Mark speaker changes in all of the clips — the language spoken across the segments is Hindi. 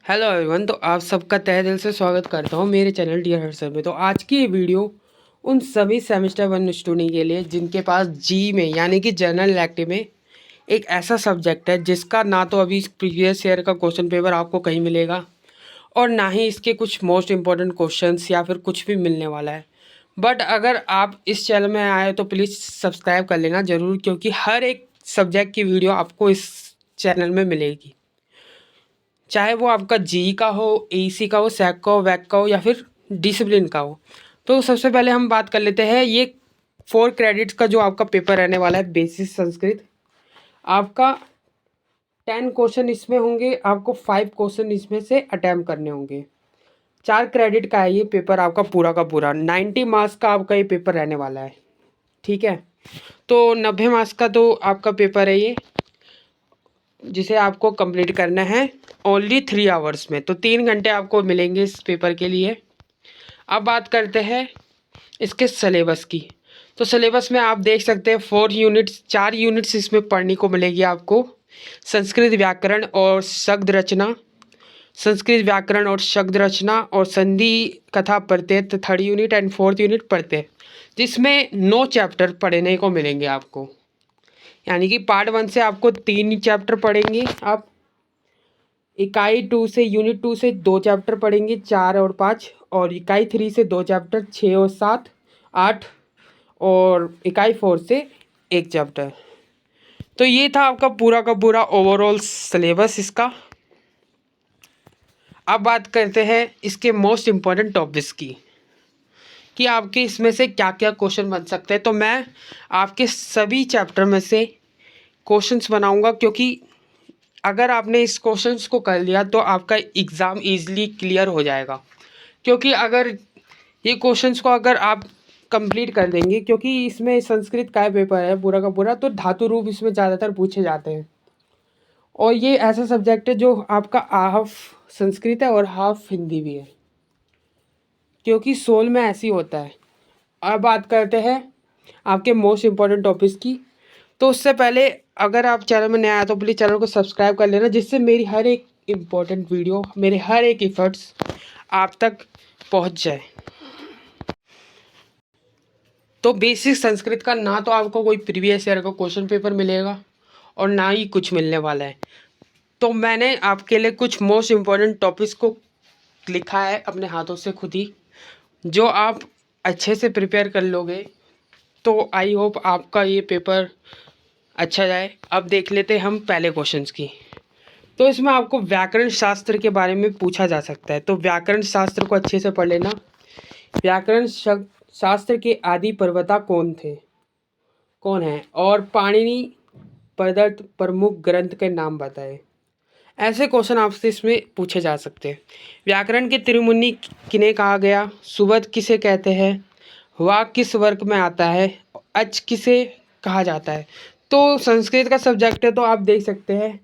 Speaker 1: Hello everyone. तो आप सबका तहे दिल से स्वागत करता हूँ मेरे चैनल डियर हर्सर में। तो आज की ये वीडियो उन सभी सेमेस्टर 1 स्टूडेंट के लिए जिनके पास जी में यानी कि जनरल इलेक्टिव में एक ऐसा सब्जेक्ट है जिसका ना तो अभी प्रीवियस ईयर का क्वेश्चन पेपर आपको कहीं मिलेगा और ना ही इसके कुछ मोस्ट इम्पॉर्टेंट क्वेश्चंस या फिर कुछ भी मिलने वाला है। बट अगर आप इस चैनल में आए तो प्लीज़ सब्सक्राइब कर लेना ज़रूर, क्योंकि हर एक सब्जेक्ट की वीडियो आपको इस चैनल में मिलेगी, चाहे वो आपका जी का हो, एईसी का हो, सैक का हो, वैक का हो या फिर डिसिप्लिन का हो। तो सबसे पहले हम बात कर लेते हैं ये 4 क्रेडिट्स का जो आपका पेपर रहने वाला है बेसिक संस्कृत। आपका 10 क्वेश्चन इसमें होंगे, आपको 5 क्वेश्चन इसमें से अटैम्प्ट करने होंगे। 4 क्रेडिट का है ये पेपर आपका पूरा का पूरा। 90 मार्क्स का आपका ये पेपर रहने वाला है, ठीक है। तो 90 मार्क्स का तो आपका पेपर है ये, जिसे आपको कंप्लीट करना है ओनली 3 आवर्स में। तो 3 घंटे आपको मिलेंगे इस पेपर के लिए। अब बात करते हैं इसके सिलेबस की। तो सिलेबस में आप देख सकते हैं 4 यूनिट्स इसमें पढ़ने को मिलेगी आपको। संस्कृत व्याकरण और शब्द रचना, संस्कृत व्याकरण और शब्द रचना और संधि कथा प्रत्यय 3rd unit and 4th unit प्रत्यय, जिसमें 9 चैप्टर पढ़ने को मिलेंगे आपको। यानी कि पार्ट 1 से आपको 3 चैप्टर पढ़ेंगे आप। इकाई 2 से यूनिट 2 से 2 चैप्टर पढ़ेंगे, 4 और 5। और इकाई 3 से 2 चैप्टर, 6 और 7, 8। और इकाई 4 से 1 चैप्टर। तो ये था आपका पूरा का पूरा ओवरऑल सिलेबस इसका। अब बात करते हैं इसके मोस्ट इम्पॉर्टेंट टॉपिक्स की, कि आपके इसमें से क्या क्या क्वेश्चन बन सकते हैं। तो मैं आपके सभी चैप्टर में से क्वेश्चंस बनाऊंगा, क्योंकि अगर आपने इस क्वेश्चंस को कर लिया तो आपका एग्ज़ाम ईजिली क्लियर हो जाएगा। क्योंकि अगर ये क्वेश्चंस को अगर आप कंप्लीट कर देंगे, क्योंकि इसमें संस्कृत का पेपर है पूरा का पूरा, तो धातु रूप इसमें ज़्यादातर पूछे जाते हैं। और ये ऐसा सब्जेक्ट है जो आपका हाफ संस्कृत है और हाफ हिंदी भी है, क्योंकि सोल में ऐसी होता है। अब बात करते हैं आपके मोस्ट इम्पॉर्टेंट टॉपिक्स की। तो उससे पहले अगर आप चैनल में नया आए तो प्लीज़ चैनल को सब्सक्राइब कर लेना, जिससे मेरी हर एक इम्पॉर्टेंट वीडियो, मेरे हर एक एफर्ट्स आप तक पहुंच जाए। तो बेसिक संस्कृत का ना तो आपको कोई प्रीवियस ईयर का क्वेश्चन पेपर मिलेगा और ना ही कुछ मिलने वाला है। तो मैंने आपके लिए कुछ मोस्ट इम्पॉर्टेंट टॉपिक्स को लिखा है अपने हाथों से खुद ही, जो आप अच्छे से प्रिपेयर कर लोगे तो आई होप आपका ये पेपर अच्छा जाए। अब देख लेते हैं हम पहले क्वेश्चंस की। तो इसमें आपको व्याकरण शास्त्र के बारे में पूछा जा सकता है, तो व्याकरण शास्त्र को अच्छे से पढ़ लेना। व्याकरण शास्त्र के आदि प्रवक्ता कौन है, और पाणिनि प्रदत्त प्रमुख ग्रंथ के नाम बताएं। ऐसे क्वेश्चन आपसे इसमें पूछे जा सकते हैं। व्याकरण के त्रिमुनि किन्हें कहा गया, सुबध किसे कहते हैं, वाक किस वर्ग में आता है, अच किसे कहा जाता है। तो संस्कृत का सब्जेक्ट है, तो आप देख सकते हैं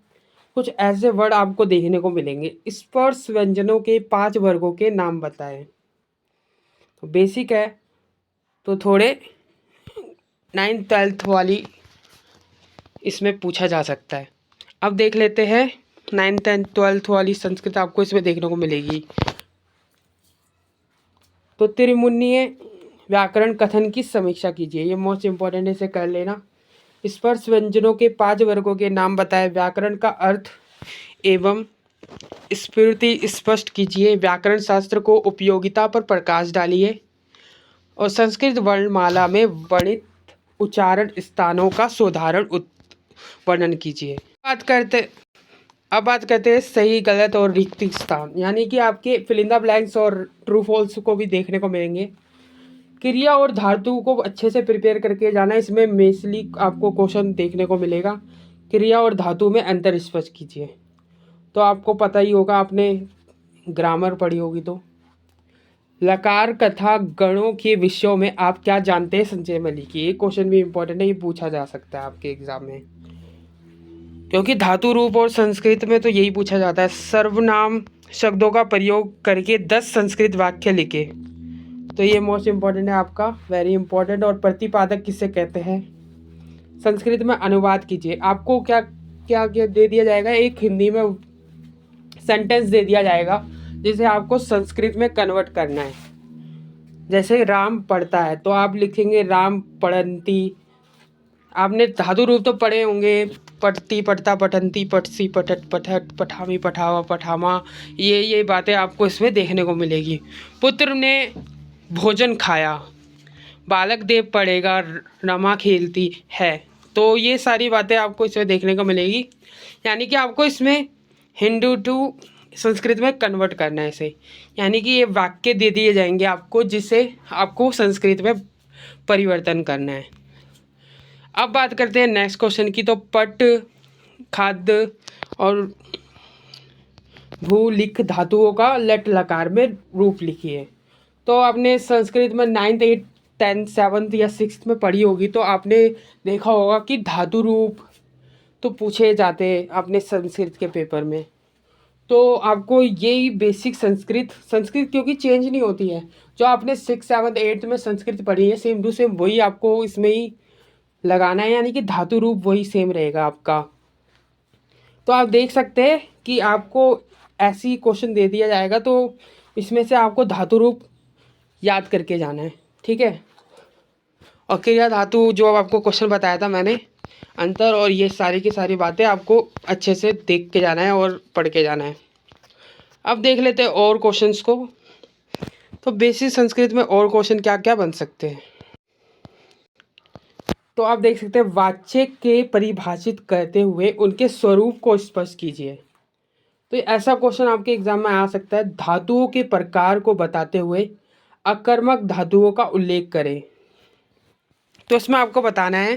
Speaker 1: कुछ ऐसे वर्ड आपको देखने को मिलेंगे। स्पर्श व्यंजनों के 5 वर्गों के नाम बताएं। तो बेसिक है, तो थोड़े 9th 12th वाली इसमें पूछा जा सकता है। अब देख लेते हैं 9th एंड 12th वाली संस्कृत आपको इसमें देखने को मिलेगी। तो त्रिमुनीय व्याकरण कथन की समीक्षा कीजिए, ये मोस्ट इम्पॉर्टेंट है, इसे कर लेना। स्पर्श व्यंजनों के 5 वर्गों के नाम बताएं। व्याकरण का अर्थ एवं स्फूर्ति स्पष्ट कीजिए। व्याकरण शास्त्र को उपयोगिता पर प्रकाश डालिए। और संस्कृत वर्णमाला में वर्णित उच्चारण स्थानों का साधारण वर्णन कीजिए। अब बात करते हैं सही गलत और रिक्त स्थान, यानी कि आपके फिल इन द ब्लैंक्स और ट्रू फॉल्स को भी देखने को मिलेंगे। क्रिया और धातु को अच्छे से प्रिपेयर करके जाना। इसमें मेसली आपको क्वेश्चन देखने को मिलेगा। क्रिया और धातु में अंतर स्पष्ट कीजिए। तो आपको पता ही होगा, आपने ग्रामर पढ़ी होगी। तो लकार कथा गणों के विषयों में आप क्या जानते हैं, संजय मलिक। ये क्वेश्चन भी इंपॉर्टेंट है, ये पूछा जा सकता है आपके एग्जाम में, क्योंकि धातु रूप और संस्कृत में तो यही पूछा जाता है। सर्वनाम शब्दों का प्रयोग करके 10 संस्कृत वाक्य लिखे। तो ये मोस्ट इम्पॉर्टेंट है आपका, वेरी इंपॉर्टेंट। और प्रतिपादक किसे कहते हैं, संस्कृत में अनुवाद कीजिए। आपको क्या क्या क्या दे दिया जाएगा, एक हिंदी में सेंटेंस दे दिया जाएगा जिसे आपको संस्कृत में कन्वर्ट करना है। जैसे राम पढ़ता है तो आप लिखेंगे राम पढ़ंती। आपने धातु रूप तो पढ़े होंगे, पढ़ती, पढ़ता, पठंती, पठसी, पठट, पठट, पठामी, पठावा, पठामा। ये बातें आपको इसमें देखने को मिलेगी। पुत्र ने भोजन खाया, बालक देव पढ़ेगा, रमा खेलती है। तो ये सारी बातें आपको इसमें देखने को मिलेगी। यानी कि आपको इसमें हिंदू टू संस्कृत में कन्वर्ट करना है इसे। यानी कि ये वाक्य दे दिए जाएंगे आपको जिसे आपको संस्कृत में परिवर्तन करना है। अब बात करते हैं नेक्स्ट क्वेश्चन की। तो पट, खाद्य और भू लिख धातुओं का लट लकार में रूप लिखिए। तो आपने संस्कृत में 9th 8th 10th 7th या 6th में पढ़ी होगी, तो आपने देखा होगा कि धातु रूप तो पूछे जाते हैं अपने संस्कृत के पेपर में। तो आपको यही बेसिक संस्कृत क्योंकि चेंज नहीं होती है, जो आपने 6th 7th 8th में संस्कृत पढ़ी है सेम टू सेम वही आपको इसमें ही लगाना है। यानी कि धातु रूप वही सेम रहेगा आपका। तो आप देख सकते हैं कि आपको ऐसी क्वेश्चन दे दिया जाएगा तो इसमें से आपको धातु रूप याद करके जाना है, ठीक है। और क्रिया धातु जो आपको क्वेश्चन बताया था मैंने अंतर, और ये सारी की सारी बातें आपको अच्छे से देख के जाना है और पढ़ के जाना है। अब देख लेते हैं और क्वेश्चंस को। तो बेसिक संस्कृत में और क्वेश्चन क्या क्या बन सकते हैं। तो आप देख सकते हैं वाच्य के परिभाषित करते हुए उनके स्वरूप को स्पष्ट कीजिए। तो ऐसा क्वेश्चन आपके एग्जाम में आ सकता है। धातुओं के प्रकार को बताते हुए अकर्मक धातुओं का उल्लेख करें। तो इसमें आपको बताना है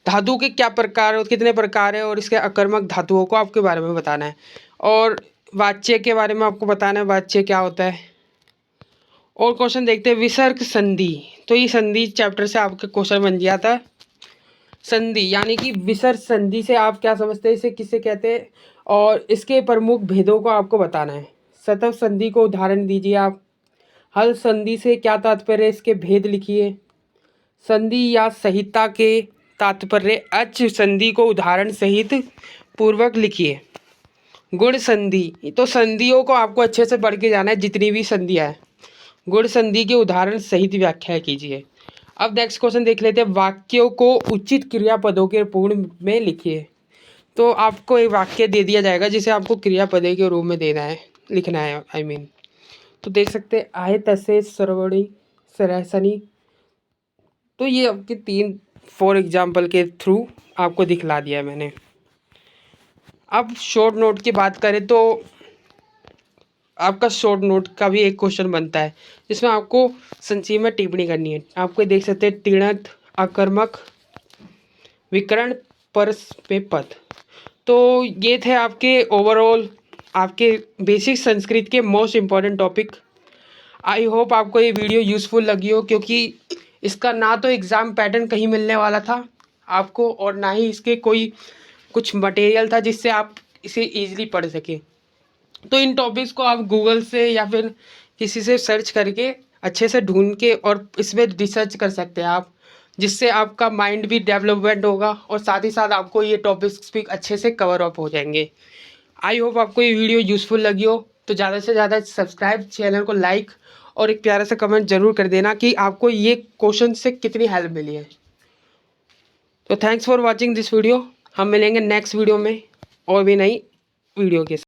Speaker 1: धातु के क्या प्रकार, कितने प्रकार है, और इसके अकर्मक धातुओं को आपके बारे में बताना है। और वाच्य के बारे में आपको बताना है वाच्य क्या होता है। और क्वेश्चन देखते हैं विसर्ग संधि। तो ये संधि चैप्टर से आपका क्वेश्चन बन गया था। संधि यानी कि विसर्ग संधि से आप क्या समझते हैं, इसे किसे कहते हैं, और इसके प्रमुख भेदों को आपको बताना है। सतव संधि को उदाहरण दीजिए आप। हल संधि से क्या तात्पर्य है, इसके भेद लिखिए। संधि या संहिता के तात्पर्य अच संधि को उदाहरण सहित पूर्वक लिखिए। गुण संधि, तो संधियों को आपको अच्छे से पढ़ के जाना है जितनी भी संधियाँ है। गुण संधि के उदाहरण सहित व्याख्या कीजिए। अब नेक्स्ट क्वेश्चन देख लेते हैं वाक्यों को उचित क्रियापदों के पूर्ण में लिखिए। तो आपको एक वाक्य दे दिया जाएगा जिसे आपको क्रियापदे के रूप में देना है, लिखना है आई मीन। तो देख सकते हैं आए तसे श्रवणी सरसनी। तो ये आपके 3 4 एग्जाम्पल के थ्रू आपको दिखला दिया है मैंने। अब शॉर्ट नोट की बात करें तो आपका शॉर्ट नोट का भी एक क्वेश्चन बनता है जिसमें आपको संक्षेप में टिप्पणी करनी है। आपको देख सकते हैं तिणत, अकर्मक, विकर्ण, परस्पैपद। तो ये थे आपके ओवरऑल आपके बेसिक संस्कृत के most important topic. I hope आपको ये वीडियो यूज़फुल लगी हो, क्योंकि इसका ना तो एग्ज़ाम पैटर्न कहीं मिलने वाला था आपको, और ना ही इसके कोई कुछ मटेरियल था जिससे आप इसे ईजिली पढ़ सकें। तो इन टॉपिक्स को आप गूगल से या फिर किसी से सर्च करके अच्छे से ढूंढ के और इसमें रिसर्च कर सकते हैं आप, जिससे आपका माइंड भी डेवलपमेंट होगा और साथ ही साथ आपको ये टॉपिक्स भी अच्छे से कवर अप हो जाएंगे। आई होप आपको ये वीडियो यूज़फुल लगी हो। तो ज़्यादा से ज़्यादा सब्सक्राइब, चैनल को लाइक और एक प्यारा सा कमेंट ज़रूर कर देना कि आपको ये क्वेश्चन से कितनी हेल्प मिली है। तो thanks for watching this video. हम मिलेंगे नेक्स्ट वीडियो में और भी नई वीडियो के साथ।